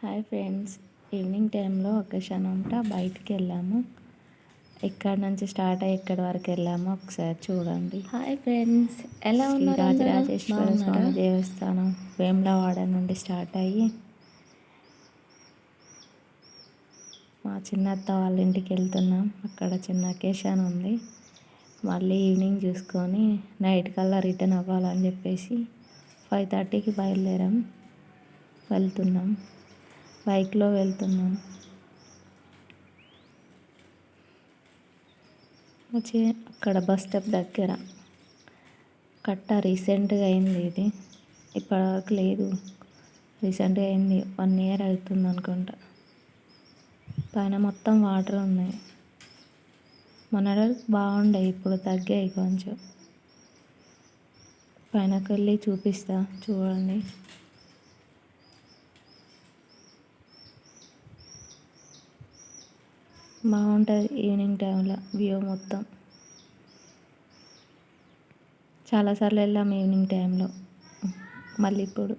Hi friends, evening టైంలో occasion ఉంట బయటికి వెళ్ళాము. ఎక్కడి నుంచి స్టార్ట్ అయ్యి ఎక్కడి వరకు వెళ్ళామో ఒకసారి చూడండి. హాయ్ ఫ్రెండ్స్, ఎలా ఉన్నారు? శ్రీరాజరాజేశ్వర స్వామి దేవస్థానం వేములవాడ నుండి స్టార్ట్ అయ్యి మా చిన్నత్త వాళ్ళ ఇంటికి వెళ్తున్నాం. అక్కడ చిన్న అకేషన్ ఉంది. మళ్ళీ ఈవినింగ్ చూసుకొని నైట్ కల్లా రిటర్న్ అవ్వాలని చెప్పేసి 5:30కి బయలుదేరాం. వెళ్తున్నాం, బైక్లో వెళ్తున్నాం. వచ్చి అక్కడ బస్ స్టాప్ దగ్గర కట్ట రీసెంట్గా అయింది. ఇది ఇప్పటివరకు లేదు, రీసెంట్గా అయింది. 1 year అవుతుంది అనుకుంటా. పైన మొత్తం వాటర్ ఉన్నాయి. మొన్నటి వరకు బాగుండే, ఇప్పుడు తగ్గాయి కొంచెం. పైనకి వెళ్ళి చూపిస్తా, చూడండి. బాగుంటుంది ఈవినింగ్ టైంలో వ్యూ మొత్తం. చాలాసార్లు వెళ్ళాము ఈవినింగ్ టైంలో. మళ్ళీ ఇప్పుడు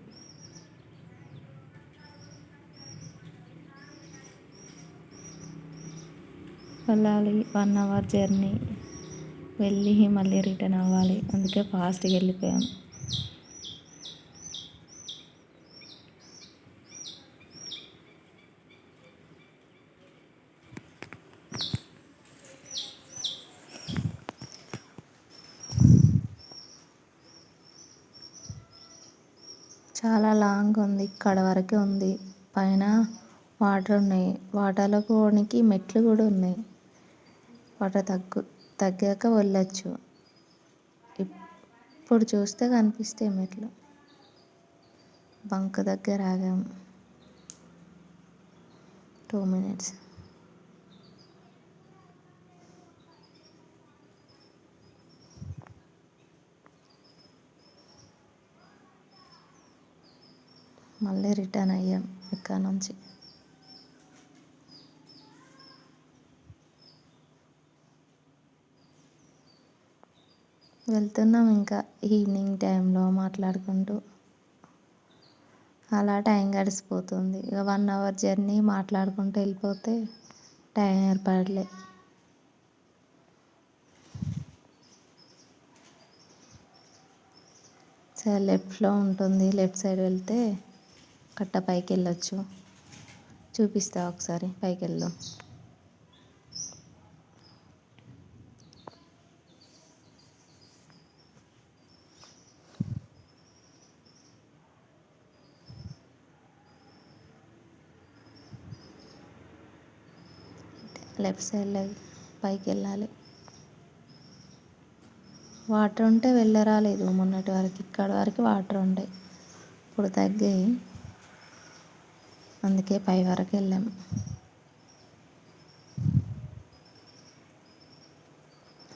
వెళ్ళాలి. 1 hour జర్నీ, వెళ్ళి మళ్ళీ రిటర్న్ అవ్వాలి. అందుకే ఫాస్ట్గా వెళ్ళిపోయాం. చాలా లాంగ్ ఉంది, ఇక్కడ వరకే ఉంది. పైన వాటర్ ఉన్నాయి. వాటర్లో పోనీకి మెట్లు కూడా ఉన్నాయి. వాటర్ తగ్గాక వెళ్ళొచ్చు. ఇప్పుడు చూస్తే కనిపిస్తాయి మెట్లు. బంక్ దగ్గర ఆగాం 2 minutes. మళ్ళీ రిటర్న్ అయ్యాం ఇక్కడ నుంచి. వెళ్తున్నాం ఇంకా ఈవినింగ్ టైంలో మాట్లాడుకుంటూ. అలా టైం గడిచిపోతుంది. ఇక 1 hour జర్నీ మాట్లాడుకుంటూ వెళ్ళిపోతే టైం ఏర్పడలే. సరే, లెఫ్ట్లో ఉంటుంది. లెఫ్ట్ సైడ్ వెళ్తే కట్ట పైకి వెళ్ళొచ్చు. చూపిస్తా ఒకసారి, పైకి వెళ్దాం. లెఫ్ట్ సైడ్లో పైకి వెళ్ళాలి. వాటర్ ఉంటే వెళ్ళరాలేదు మొన్నటి వరకు. ఇక్కడ వరకు వాటర్ ఉండే, ఇప్పుడు తగ్గాయి. అందుకే పై వరకు వెళ్ళాం.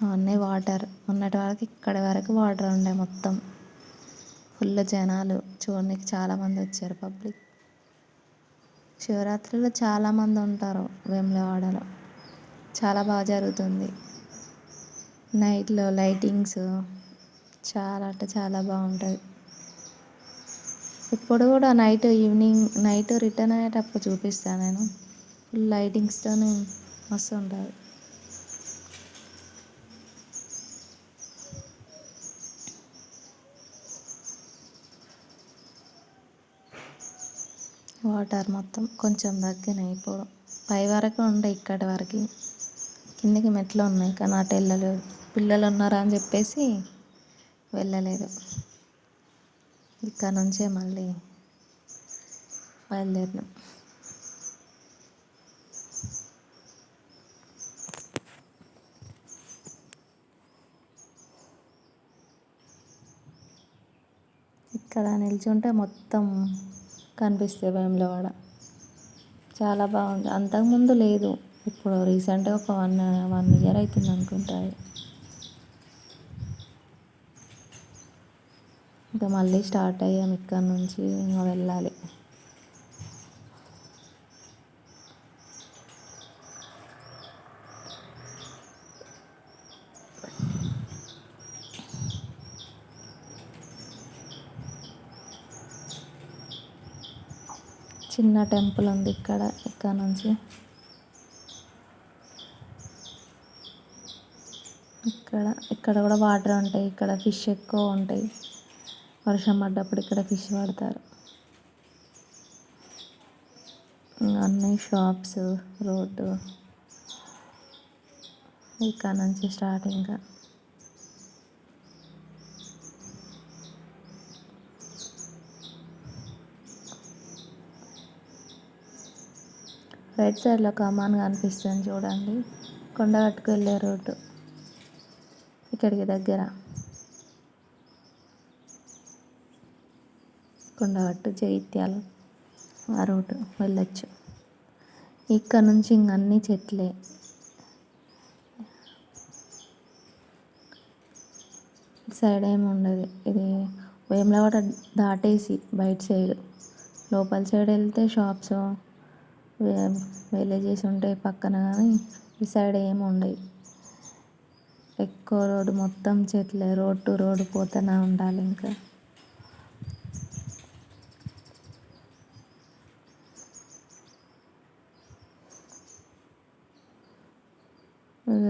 అవన్నీ వాటర్. మొన్నటి వరకు ఇక్కడ వరకు వాటర్ ఉండే మొత్తం. ఫుల్ జనాలు చూడడానికి చాలామంది వచ్చారు, పబ్లిక్. శివరాత్రిలో చాలామంది ఉంటారు వేములవాడలో. చాలా బాగా జరుగుతుంది. నైట్లో లైటింగ్స్ చాలా అంటే చాలా బాగుంటుంది. ఇప్పుడు కూడా నైట్ రిటర్న్ అయ్యేటప్పుడు చూపిస్తాను నేను. ఫుల్ లైటింగ్స్తో మస్తు ఉంటుంది. వాటర్ మొత్తం కొంచెం తగ్గినాయి ఇప్పుడు. పై వరకు ఉండే, ఇక్కడి వరకు. కిందికి మెట్లు ఉన్నాయి కానీ అటు వెళ్ళలేదు. పిల్లలు ఉన్నారా అని చెప్పేసి వెళ్ళలేదు. ఇక్కడ నుంచే మళ్ళీ బయలుదేరినాం. ఇక్కడ నిల్చుంటే మొత్తం కనిపిస్తుంది వేములవాడ. చాలా బాగుంది. అంతకుముందు లేదు, ఇప్పుడు రీసెంట్గా ఒక 1 year అవుతుంది అనుకుంటా. ఇంకా మళ్ళీ స్టార్ట్ అయ్యాం. ఇక్కడ నుంచి ఇంకా వెళ్ళాలి. చిన్న టెంపుల్ ఉంది ఇక్కడ నుంచి ఇక్కడ కూడా వాటర్ ఉంటాయి. ఇక్కడ ఫిష్ ఎక్కువ ఉంటాయి. వర్షం పడ్డప్పుడు ఇక్కడ ఫిష్ పడతారు. అన్నీ షాప్స్, రోడ్డు ఇక్కడ నుంచి స్టార్ట్. ఇంకా రైట్ సైడ్లో కమాన్ కనిపిస్తుంది చూడండి. కొండగట్టుకు వెళ్ళే రోడ్డు ఇక్కడికి దగ్గర. కొండగట్టు, జగిత్యాల ఆ రోడ్డు వెళ్ళొచ్చు. ఇక్కడ నుంచి ఇంక అన్నీ చెట్లే. సైడ్ ఏమి ఉండదు. ఇది వేములవాడ దాటేసి బయట సైడ్, లోపల సైడ్ వెళ్తే షాప్స్, విలేజెస్ ఉంటాయి పక్కన. కానీ ఈ సైడ్ ఏమి ఉండవు. ఎక్కువ రోడ్డు మొత్తం చెట్లే. రోడ్ టు రోడ్ పోతూనే ఉండాలి. ఇంకా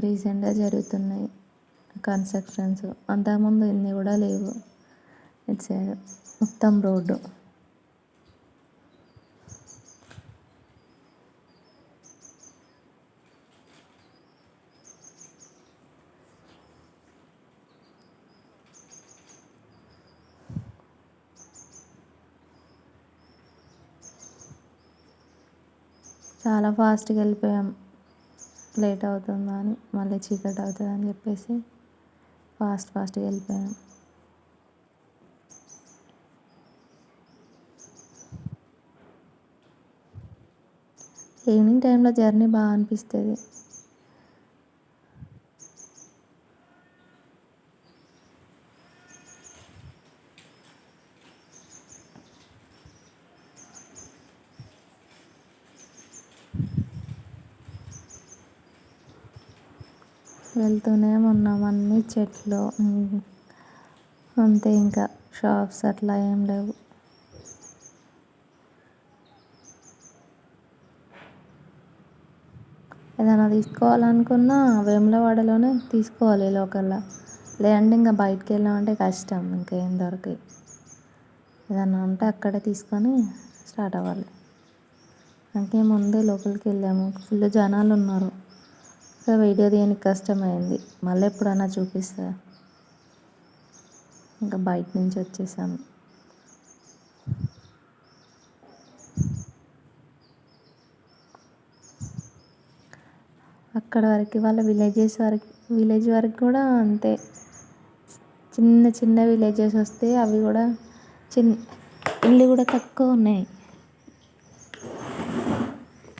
రీసెంట్గా జరుగుతున్నాయి కన్స్ట్రక్షన్స్. అంతకుముందు ఇన్ని కూడా లేవు. ఇటు సైడ్ మొత్తం రోడ్డు. చాలా ఫాస్ట్గా వెళ్ళిపోయాం. లేట్ అవుతుందని, మళ్ళీ చీకటి అవుతుందని చెప్పేసి ఫాస్ట్గా వెళ్ళిపోయాం. ఈవినింగ్ టైంలో జర్నీ బాగా అనిపిస్తుంది. వెళ్తూనే ఉన్నాం. అన్ని చెట్లు అంతే. ఇంకా షాప్స్ అట్లా ఏం లేవు. ఏదైనా తీసుకోవాలనుకున్నా వేములవాడలోనే తీసుకోవాలి లోకల్లో. లేదంటే ఇంకా బయటికి వెళ్ళామంటే కష్టం. ఇంకేం దొరకాయి. ఏదైనా ఉంటే అక్కడే తీసుకొని స్టార్ట్ అవ్వాలి. అందుకే ముందే లోపలికి వెళ్ళాము. ఫుల్ జనాలు ఉన్నారు. ఇంకా వీడియో తీయడానికి కష్టమైంది. మళ్ళీ ఎప్పుడైనా చూపిస్తా. ఇంకా బయట నుంచి వచ్చేసాము. అక్కడ వరకు వాళ్ళ విలేజ్ వరకు కూడా అంతే. చిన్న చిన్న విలేజెస్ వస్తే అవి కూడా ఇల్లు కూడా తక్కువ ఉన్నాయి.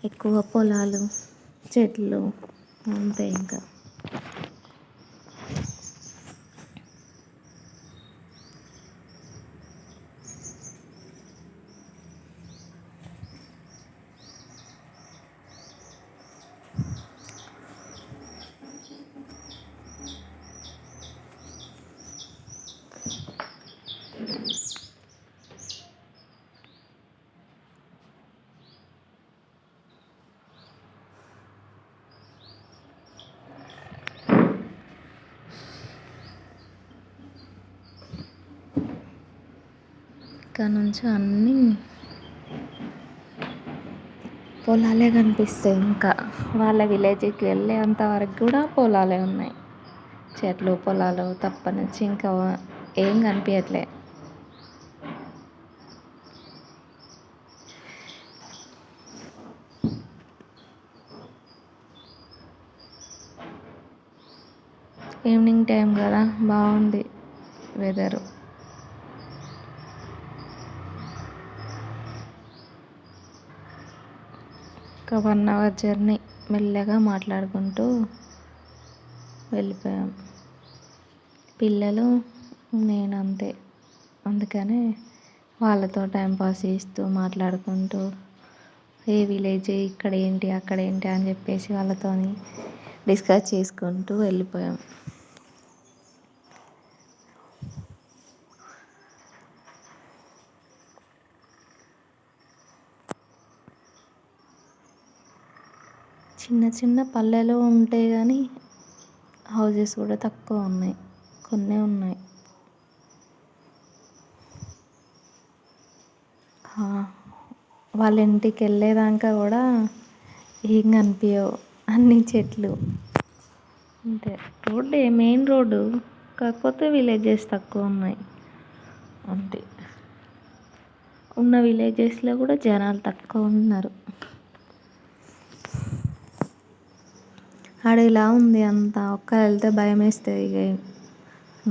ఎక్కువ పొలాలు, చెట్లు అంతే. ఇంకా ఇక్కడ నుంచి అన్నీ పొలాలే కనిపిస్తాయి. ఇంకా వాళ్ళ విలేజ్కి వెళ్ళేంత వరకు కూడా పొలాలే ఉన్నాయి. చెట్లు, పొలాలు తప్పనిచ్చి ఇంకా ఏం కనిపించట్లే. ఈవినింగ్ టైం కదా, బాగుంది వెదరు. ఒక 1 hour జర్నీ మెల్లగా మాట్లాడుకుంటూ వెళ్ళిపోయాం. పిల్లలు, నేను అంతే. అందుకనే వాళ్ళతో టైంపాస్ చేస్తూ మాట్లాడుకుంటూ ఏ విలేజ్, ఇక్కడ ఏంటి, అక్కడ ఏంటి అని చెప్పేసి వాళ్ళతో డిస్కస్ చేసుకుంటూ వెళ్ళిపోయాం. చిన్న చిన్న పల్లెలు ఉంటాయి కానీ హౌజెస్ కూడా తక్కువ ఉన్నాయి, కొన్నే ఉన్నాయి. వాళ్ళ ఇంటికి వెళ్ళేదాకా కూడా ఏం కనిపించవు, అన్ని చెట్లు. అంతే, రోడ్డే మెయిన్ రోడ్డు, కాకపోతే విలేజెస్ తక్కువ ఉన్నాయి అంతే. ఉన్న విలేజెస్లో కూడా జనాలు తక్కువ ఉన్నారు. అడవిలా ఉంది అంతా, ఒక్కరు వెళ్తే భయం వేస్తుంది ఇక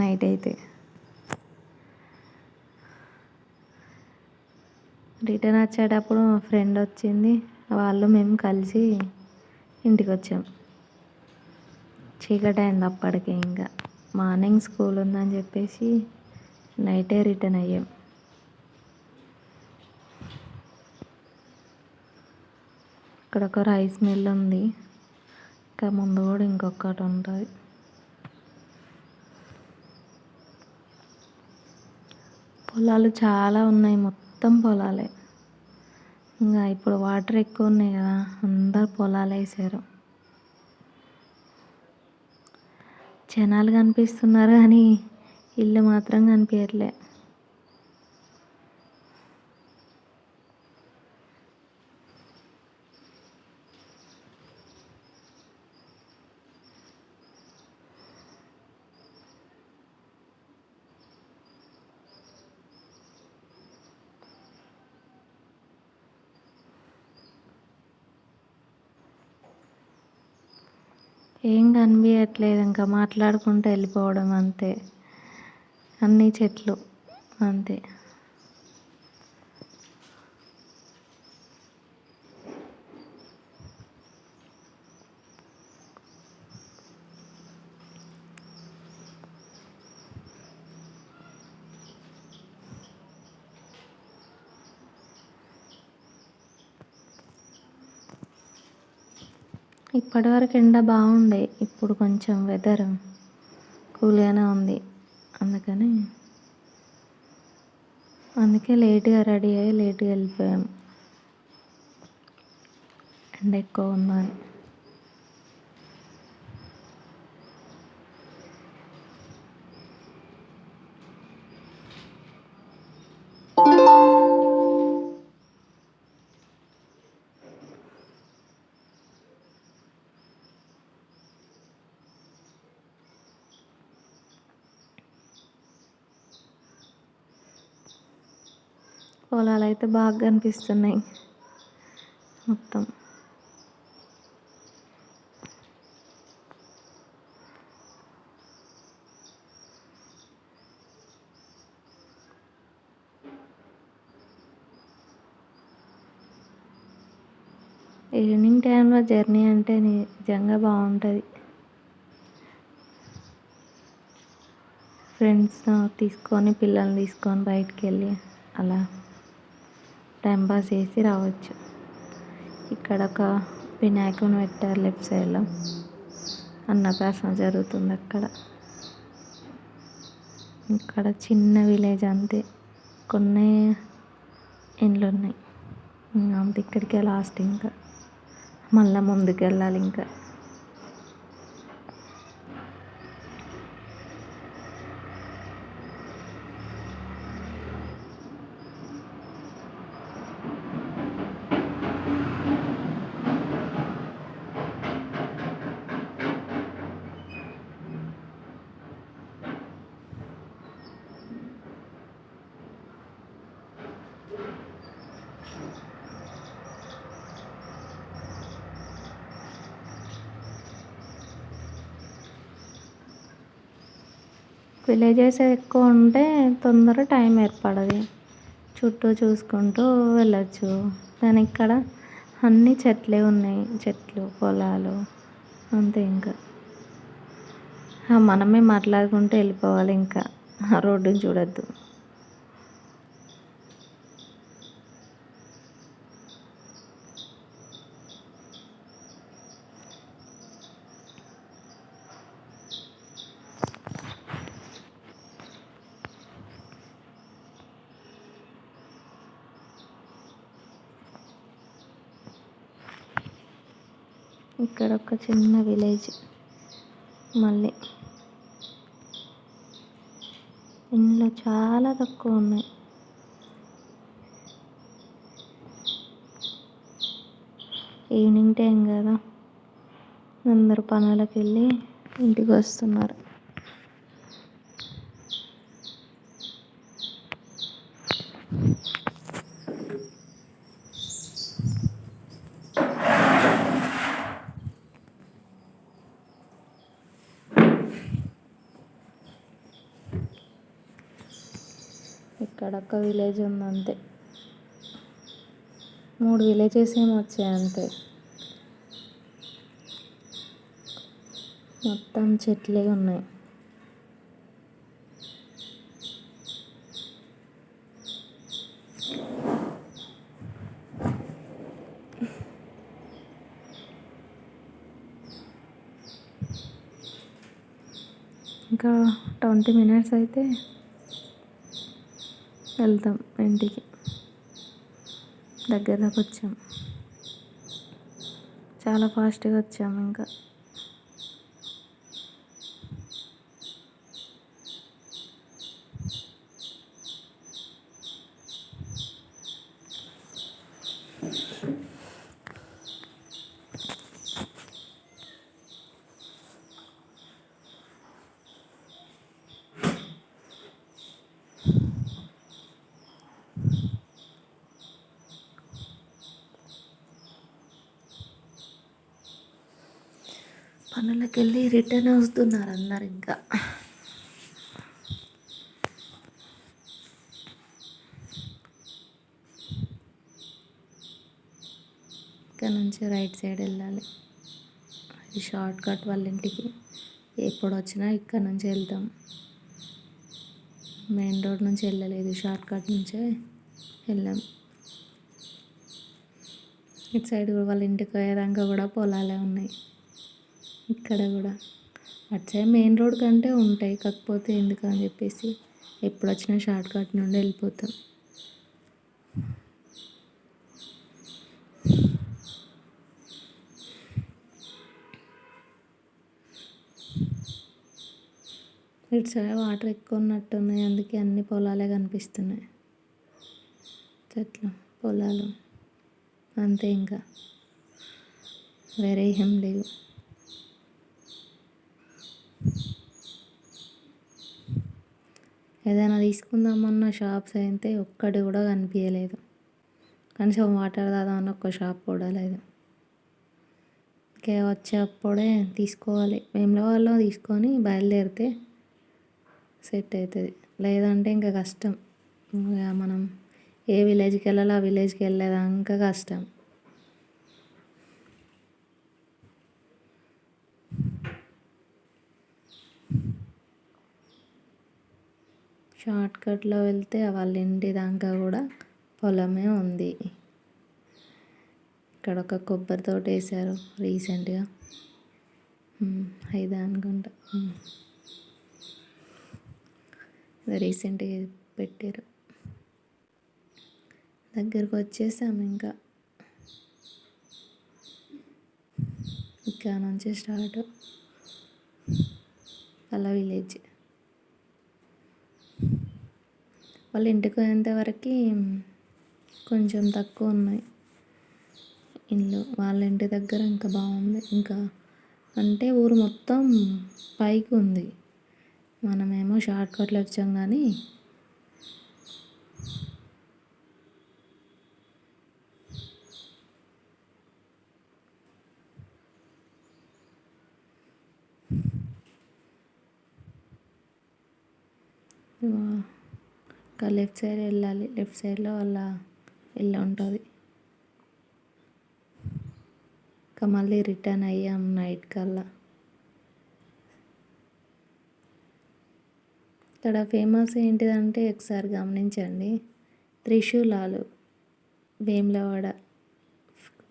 నైట్ అయితే. రిటర్న్ వచ్చేటప్పుడు మా ఫ్రెండ్ వచ్చింది, వాళ్ళు మేము కలిసి ఇంటికి వచ్చాం. చీకటి అయింది అప్పటికి, ఇంకా మార్నింగ్ స్కూల్ ఉందని చెప్పేసి నైటే రిటర్న్ అయ్యాం. ఇక్కడ ఒక రైస్ మిల్ ఉంది, ఇంకా ముందు కూడా ఇంకొకటి ఉంటుంది. పొలాలు చాలా ఉన్నాయి, మొత్తం పొలాలే. ఇంకా ఇప్పుడు వాటర్ ఎక్కువ ఉన్నాయి కదా, అందరు పొలాలు వేసారు. జనాలు కనిపిస్తున్నారు కానీ ఇల్లు మాత్రం కనిపించట్లే. ఏం కనిపించట్లేదు, ఇంకా మాట్లాడుకుంటూ వెళ్ళిపోవడం అంతే. అన్ని చెట్లు అంతే. ఇప్పటివరకు ఎండ బాగుండే, ఇప్పుడు కొంచెం వెదర్ కూల్గానే ఉంది. అందుకే లేట్గా రెడీ అయ్యి లేట్గా వెళ్ళిపోయాం, ఎండ ఎక్కువ ఉందని. పొలాలు అయితే బాగా కనిపిస్తున్నాయి మొత్తం. ఈవినింగ్ టైంలో జర్నీ అంటే నిజంగా బాగుంటుంది. ఫ్రెండ్స్ తీసుకొని, పిల్లల్ని తీసుకొని బయటికి వెళ్ళి అలా టైంపాస్ చేసి రావచ్చు. ఇక్కడ ఒక వినాయకుని పెట్టారు లెఫ్ట్ సైడ్లో, అన్నప్రాసన జరుగుతుంది అక్కడ. ఇక్కడ చిన్న విలేజ్ అంతే, కొన్ని ఇండ్లు ఉన్నాయి అంతే. ఇక్కడికే లాస్ట్, ఇంకా మళ్ళీ ముందుకు వెళ్ళాలి. ఇంకా విలేజెస్ ఎక్కువ ఉంటే తొందర టైం ఏర్పడదు, చుట్టూ చూసుకుంటూ వెళ్ళచ్చు. కానీ ఇక్కడ అన్ని చెట్లే ఉన్నాయి, చెట్లు పొలాలు అంతే. ఇంకా మనమే మాట్లాడుకుంటూ వెళ్ళిపోవాలి, ఇంకా రోడ్డుని చూడొద్దు. ఇక్కడ ఒక చిన్న విలేజ్. మళ్ళీ ఇండ్లు చాలా తక్కువ ఉన్నాయి. ఈవినింగ్ టైం కదా, అందరు పనులకు వెళ్ళి ఇంటికి వస్తున్నారు. ఇక్కడ ఒక విలేజ్ ఉంది అంతే, 3 విలేజెస్ ఏమో వచ్చాయి అంతే. మొత్తం చెట్లే ఉన్నాయి. ఇంకా 20 minutes అయితే వెళ్తాం ఇంటికి. దగ్గరకు వచ్చాం, చాలా ఫాస్ట్గా వచ్చాము. ఇంకా పనులకు వెళ్ళి రిటర్న్ వస్తున్నారు అందరు. ఇంకా ఇక్కడ నుంచి రైట్ సైడ్ వెళ్ళాలి. అది షార్ట్ కట్ వాళ్ళ ఇంటికి. ఎప్పుడు వచ్చినా ఇక్కడ నుంచి వెళ్తాం. మెయిన్ రోడ్ నుంచి వెళ్ళలేదు, షార్ట్ కట్ నుంచే వెళ్ళాం. ఇటు సైడ్ వాళ్ళ ఇంటికి పోయేదాకా కూడా పొలాలే ఉన్నాయి. ఇక్కడ కూడా అటు సైడ్ మెయిన్ రోడ్ కంటే ఉంటాయి, కాకపోతే ఎందుకు అని చెప్పేసి ఎప్పుడు వచ్చినా షార్ట్ కట్ నుండి వెళ్ళిపోతాం. ఇటు సైడ్ వాటర్ ఎక్కువ ఉన్నట్టున్నాయి, అందుకే అన్ని పొలాలే కనిపిస్తున్నాయి. చెట్లు, పొలాలు అంతే, ఇంకా వేరే ఏం లేవు. ఏదైనా తీసుకుందామన్న షాప్స్ అయితే ఒక్కటి కూడా కనిపించలేదు. కనీసం వాటర్ తాగుదామన్న ఒక్క షాప్ కూడా లేదు. వచ్చేప్పుడే తీసుకోవాలి, వేములవాడలో తీసుకొని బయలుదేరితే సెట్ అవుతుంది. లేదంటే ఇంకా కష్టం. మనం ఏ విలేజ్కి వెళ్ళాలో ఆ విలేజ్కి వెళ్ళేదాకా కష్టం. షార్ట్ కట్లో వెళ్తే వాళ్ళ ఇంటి దాకా కూడా పొలమే ఉంది. ఇక్కడ ఒక కొబ్బరి తోట వేశారు రీసెంట్గా, అయితే అనుకుంటా రీసెంట్గా పెట్టారు. దగ్గరకు వచ్చేసాము. ఇంకా ఇక్కడ నుంచి స్టార్ట్ వాళ్ళ విలేజ్. వాళ్ళ ఇంటికి పోయేంతవరకు కొంచెం తక్కువ ఉన్నాయి ఇల్లు. వాళ్ళ ఇంటి దగ్గర ఇంకా బాగుంది. ఇంకా అంటే ఊరు మొత్తం పైకి ఉంది, మనమేమో షార్ట్ కట్లో వచ్చాం. కానీ ఇంకా లెఫ్ట్ సైడ్ వెళ్ళాలి. లెఫ్ట్ సైడ్లో వాళ్ళ ఇల్లు ఉంటుంది. ఇంకా మళ్ళీ రిటర్న్ అయ్యాం నైట్ కల్లా. ఇక్కడ ఫేమస్ ఏంటిదంటే ఒకసారి గమనించండి, త్రిశూలాలు. వేములవాడ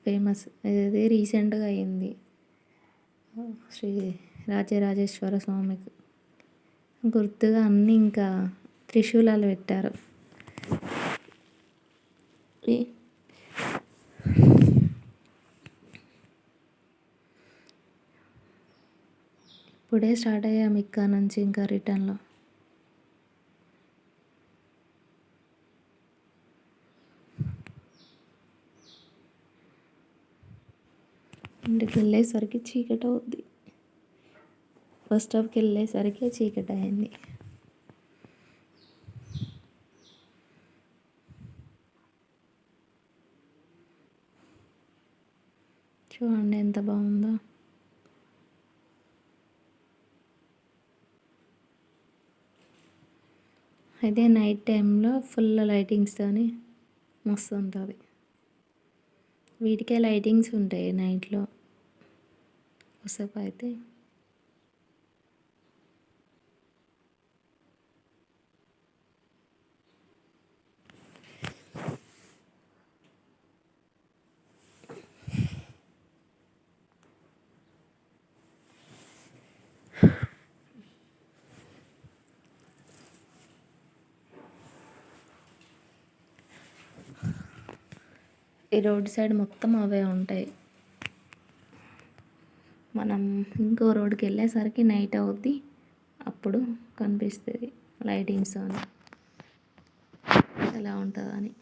ఫేమస్. ఇది రీసెంట్గా అయింది, శ్రీ రాజరాజేశ్వర స్వామికి గుర్తుగా అన్నీ ఇంకా త్రిశూలాలు పెట్టారు. ఇప్పుడే స్టార్ట్ అయ్యాము ఇక్కడ నుంచి ఇంకా రిటర్న్లో. ఇంటికి వెళ్ళేసరికి చీకటి అవుద్ది. బస్ స్టాప్కి వెళ్ళేసరికి చీకటి అయింది. చూడండి ఎంత బాగుందో. అయితే నైట్ టైంలో ఫుల్ లైటింగ్స్తోని మస్తు ఉంటుంది. వీటికే లైటింగ్స్ ఉంటాయి నైట్లో కొద్దిసేపు అయితే. ఈ రోడ్ సైడ్ మొత్తం అవే ఉంటాయి. మనం ఇంకో రోడ్కి వెళ్ళేసరికి నైట్ అవుద్ది, అప్పుడు కనిపిస్తుంది లైటింగ్స్ అని ఎలా ఉంటుందని.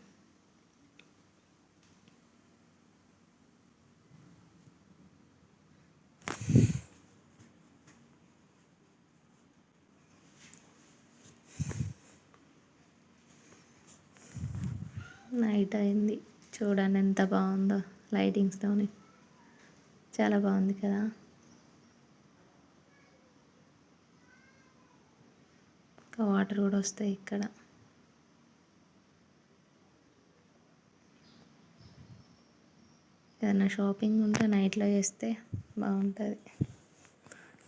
నైట్ అయింది, చూడండి ఎంత బాగుందో లైటింగ్స్తోని. చాలా బాగుంది కదా. ఇంకా వాటర్ కూడా వస్తాయి ఇక్కడ. ఏదైనా షాపింగ్ ఉంటే నైట్లో చేస్తే బాగుంటుంది.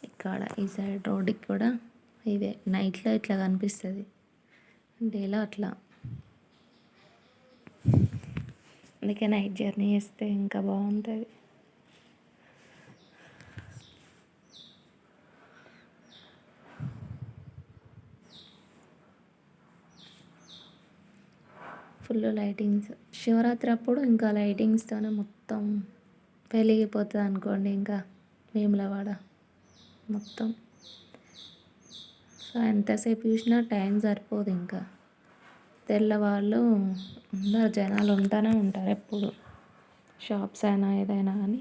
ఇక్కడ ఈ సైడ్ రోడ్డుకి కూడా ఇదే నైట్లో ఇట్లా కనిపిస్తుంది, డేలో అట్లా. అందుకే నైట్ జర్నీ చేస్తే ఇంకా బాగుంటుంది. Full lightings. శివరాత్రి అప్పుడు ఇంకా లైటింగ్స్తోనే మొత్తం వెలిగిపోతుంది అనుకోండి. ఇంకా వేములవాడ మొత్తం. సో ఎంతసేపు చూసినా టైం సరిపోదు. ఇంకా తెల్లవాళ్ళు అందరు జనాలు ఉంటూనే ఉంటారు ఎప్పుడు. షాప్స్ అయినా ఏదైనా కానీ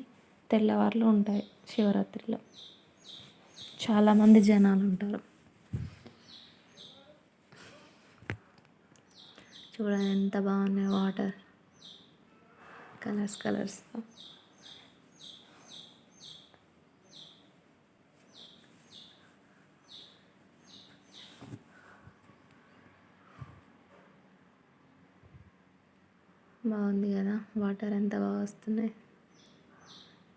తెల్లవార్లు ఉంటాయి శివరాత్రిలో. చాలామంది జనాలు ఉంటారు. చూడండి ఎంత బాగున్నాయి వాటర్, కలర్స్తో. బాగుంది కదా, వాటర్ ఎంత బాగా వస్తున్నాయి.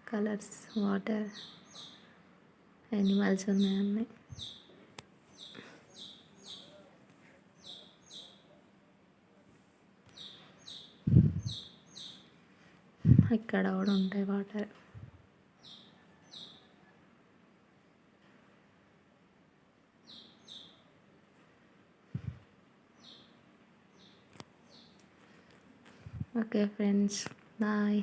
కలర్స్, వాటర్, యానిమల్స్ ఉన్నాయి అన్నీ. ఇక్కడ కూడా ఉంటాయి వాటర్. Okay friends, bye.